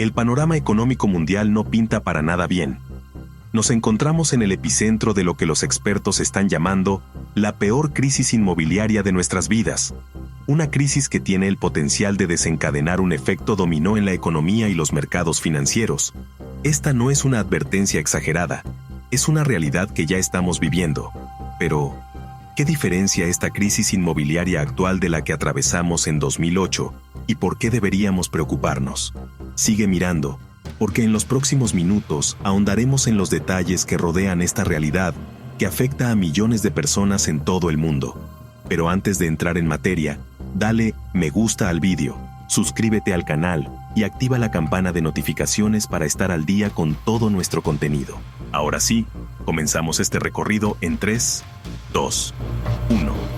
el panorama económico mundial no pinta para nada bien. Nos encontramos en el epicentro de lo que los expertos están llamando la peor crisis inmobiliaria de nuestras vidas. Una crisis que tiene el potencial de desencadenar un efecto dominó en la economía y los mercados financieros. Esta no es una advertencia exagerada, es una realidad que ya estamos viviendo. Pero, ¿qué diferencia esta crisis inmobiliaria actual de la que atravesamos en 2008 y por qué deberíamos preocuparnos? Sigue mirando, porque en los próximos minutos ahondaremos en los detalles que rodean esta realidad que afecta a millones de personas en todo el mundo. Pero antes de entrar en materia, dale me gusta al vídeo, suscríbete al canal y activa la campana de notificaciones para estar al día con todo nuestro contenido. Ahora sí, comenzamos este recorrido en 3, 2, 1.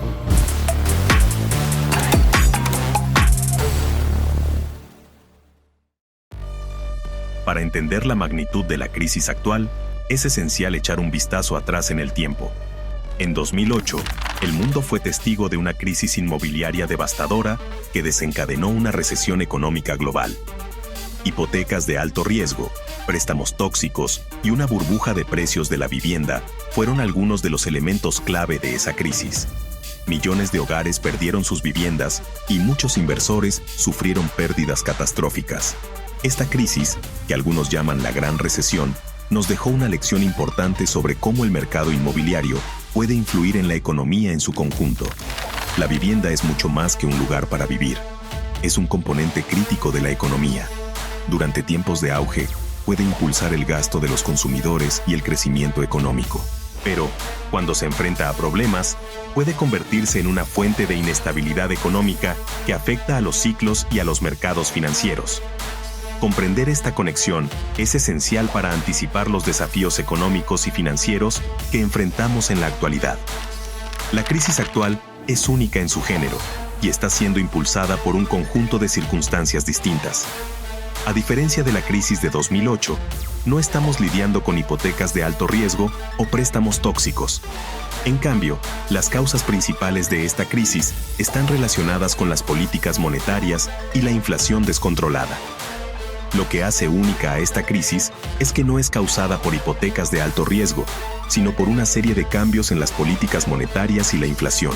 Para entender la magnitud de la crisis actual, es esencial echar un vistazo atrás en el tiempo. En 2008, el mundo fue testigo de una crisis inmobiliaria devastadora que desencadenó una recesión económica global. Hipotecas de alto riesgo, préstamos tóxicos y una burbuja de precios de la vivienda fueron algunos de los elementos clave de esa crisis. Millones de hogares perdieron sus viviendas y muchos inversores sufrieron pérdidas catastróficas. Esta crisis, que algunos llaman la Gran Recesión, nos dejó una lección importante sobre cómo el mercado inmobiliario puede influir en la economía en su conjunto. La vivienda es mucho más que un lugar para vivir. Es un componente crítico de la economía. Durante tiempos de auge, puede impulsar el gasto de los consumidores y el crecimiento económico. Pero, cuando se enfrenta a problemas, puede convertirse en una fuente de inestabilidad económica que afecta a los ciclos y a los mercados financieros. Comprender esta conexión es esencial para anticipar los desafíos económicos y financieros que enfrentamos en la actualidad. La crisis actual es única en su género y está siendo impulsada por un conjunto de circunstancias distintas. A diferencia de la crisis de 2008, no estamos lidiando con hipotecas de alto riesgo o préstamos tóxicos. En cambio, las causas principales de esta crisis están relacionadas con las políticas monetarias y la inflación descontrolada. Lo que hace única a esta crisis es que no es causada por hipotecas de alto riesgo, sino por una serie de cambios en las políticas monetarias y la inflación.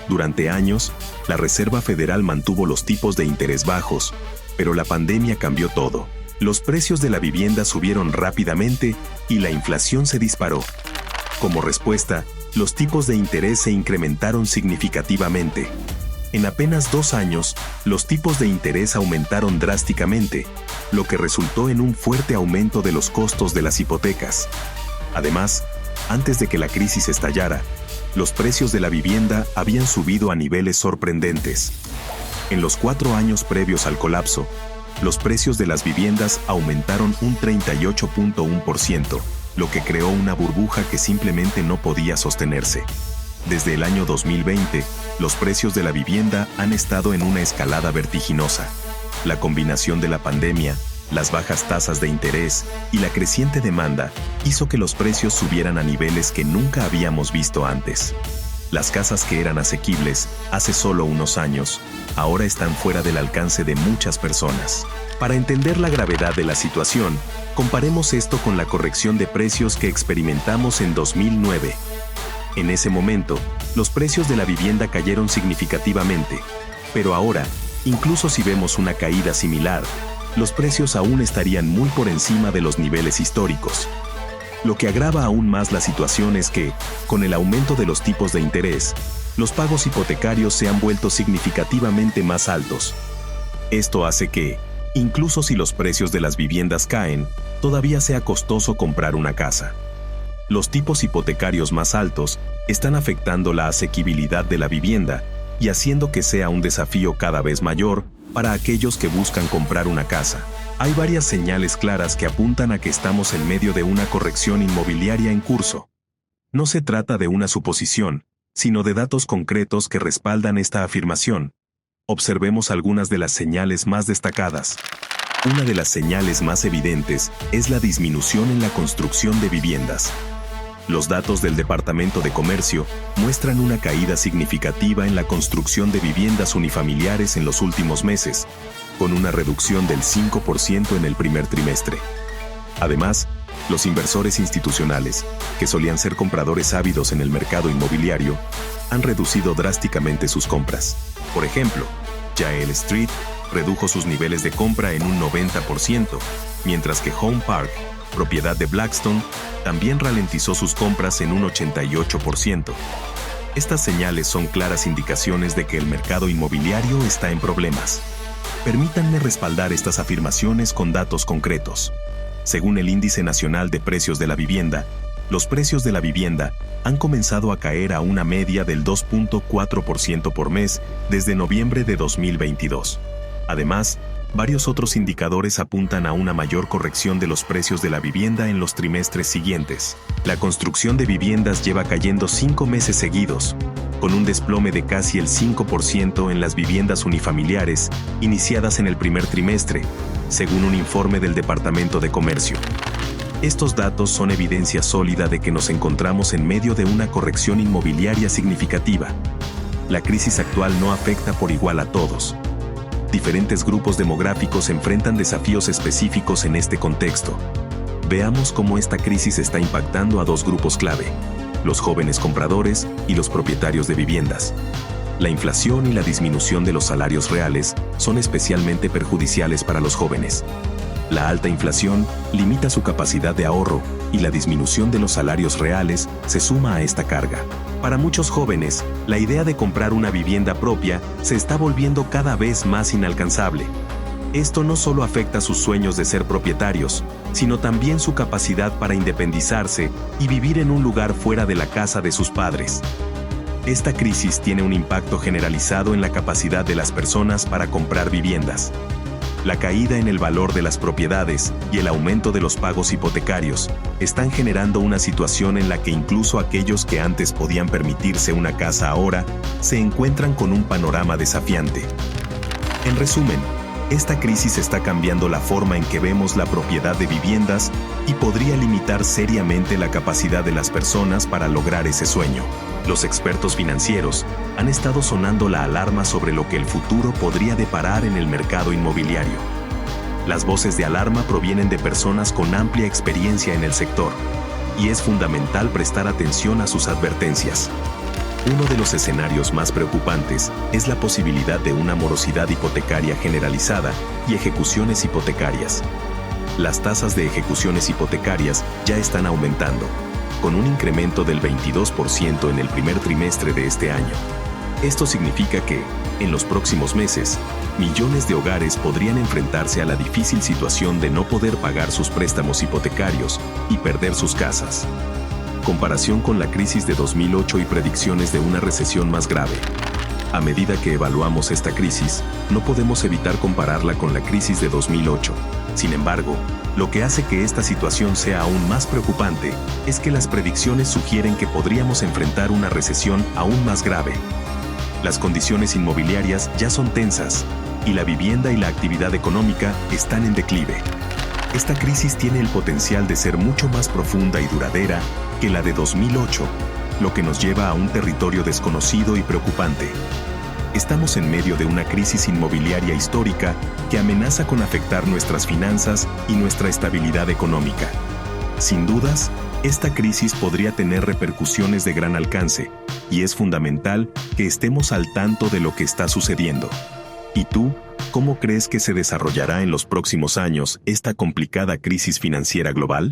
Durante años, la Reserva Federal mantuvo los tipos de interés bajos, pero la pandemia cambió todo. Los precios de la vivienda subieron rápidamente y la inflación se disparó. Como respuesta, los tipos de interés se incrementaron significativamente. En apenas 2 años, los tipos de interés aumentaron drásticamente, lo que resultó en un fuerte aumento de los costos de las hipotecas. Además, antes de que la crisis estallara, los precios de la vivienda habían subido a niveles sorprendentes. En los 4 años previos al colapso, los precios de las viviendas aumentaron un 38.1%, lo que creó una burbuja que simplemente no podía sostenerse. Desde el año 2020, los precios de la vivienda han estado en una escalada vertiginosa. La combinación de la pandemia, las bajas tasas de interés y la creciente demanda hizo que los precios subieran a niveles que nunca habíamos visto antes. Las casas que eran asequibles hace solo unos años, ahora están fuera del alcance de muchas personas. Para entender la gravedad de la situación, comparemos esto con la corrección de precios que experimentamos en 2009. En ese momento, los precios de la vivienda cayeron significativamente, pero ahora, incluso si vemos una caída similar, los precios aún estarían muy por encima de los niveles históricos. Lo que agrava aún más la situación es que, con el aumento de los tipos de interés, los pagos hipotecarios se han vuelto significativamente más altos. Esto hace que, incluso si los precios de las viviendas caen, todavía sea costoso comprar una casa. Los tipos hipotecarios más altos están afectando la asequibilidad de la vivienda y haciendo que sea un desafío cada vez mayor para aquellos que buscan comprar una casa. Hay varias señales claras que apuntan a que estamos en medio de una corrección inmobiliaria en curso. No se trata de una suposición, sino de datos concretos que respaldan esta afirmación. Observemos algunas de las señales más destacadas. Una de las señales más evidentes es la disminución en la construcción de viviendas. Los datos del Departamento de Comercio muestran una caída significativa en la construcción de viviendas unifamiliares en los últimos meses, con una reducción del 5% en el primer trimestre. Además, los inversores institucionales, que solían ser compradores ávidos en el mercado inmobiliario, han reducido drásticamente sus compras. Por ejemplo, Jael Street redujo sus niveles de compra en un 90%, mientras que Home Park, propiedad de Blackstone, también ralentizó sus compras en un 88%. Estas señales son claras indicaciones de que el mercado inmobiliario está en problemas. Permítanme respaldar estas afirmaciones con datos concretos. Según el Índice Nacional de Precios de la Vivienda, los precios de la vivienda han comenzado a caer a una media del 2.4% por mes desde noviembre de 2022. Además, varios otros indicadores apuntan a una mayor corrección de los precios de la vivienda en los trimestres siguientes. La construcción de viviendas lleva cayendo 5 meses seguidos, con un desplome de casi el 5% en las viviendas unifamiliares iniciadas en el primer trimestre, según un informe del Departamento de Comercio. Estos datos son evidencia sólida de que nos encontramos en medio de una corrección inmobiliaria significativa. La crisis actual no afecta por igual a todos. Diferentes grupos demográficos enfrentan desafíos específicos en este contexto. Veamos cómo esta crisis está impactando a dos grupos clave: los jóvenes compradores y los propietarios de viviendas. La inflación y la disminución de los salarios reales son especialmente perjudiciales para los jóvenes. La alta inflación limita su capacidad de ahorro y la disminución de los salarios reales se suma a esta carga. Para muchos jóvenes, la idea de comprar una vivienda propia se está volviendo cada vez más inalcanzable. Esto no solo afecta sus sueños de ser propietarios, sino también su capacidad para independizarse y vivir en un lugar fuera de la casa de sus padres. Esta crisis tiene un impacto generalizado en la capacidad de las personas para comprar viviendas. La caída en el valor de las propiedades y el aumento de los pagos hipotecarios están generando una situación en la que incluso aquellos que antes podían permitirse una casa ahora se encuentran con un panorama desafiante. En resumen, esta crisis está cambiando la forma en que vemos la propiedad de viviendas y podría limitar seriamente la capacidad de las personas para lograr ese sueño. Los expertos financieros han estado sonando la alarma sobre lo que el futuro podría deparar en el mercado inmobiliario. Las voces de alarma provienen de personas con amplia experiencia en el sector, y es fundamental prestar atención a sus advertencias. Uno de los escenarios más preocupantes es la posibilidad de una morosidad hipotecaria generalizada y ejecuciones hipotecarias. Las tasas de ejecuciones hipotecarias ya están aumentando, con un incremento del 22% en el primer trimestre de este año. Esto significa que, en los próximos meses, millones de hogares podrían enfrentarse a la difícil situación de no poder pagar sus préstamos hipotecarios y perder sus casas. Comparación con la crisis de 2008 y predicciones de una recesión más grave. A medida que evaluamos esta crisis, no podemos evitar compararla con la crisis de 2008. Sin embargo, lo que hace que esta situación sea aún más preocupante es que las predicciones sugieren que podríamos enfrentar una recesión aún más grave. Las condiciones inmobiliarias ya son tensas, y la vivienda y la actividad económica están en declive. Esta crisis tiene el potencial de ser mucho más profunda y duradera que la de 2008, lo que nos lleva a un territorio desconocido y preocupante. Estamos en medio de una crisis inmobiliaria histórica que amenaza con afectar nuestras finanzas y nuestra estabilidad económica. Sin dudas, esta crisis podría tener repercusiones de gran alcance, y es fundamental que estemos al tanto de lo que está sucediendo. ¿Y tú, cómo crees que se desarrollará en los próximos años esta complicada crisis financiera global?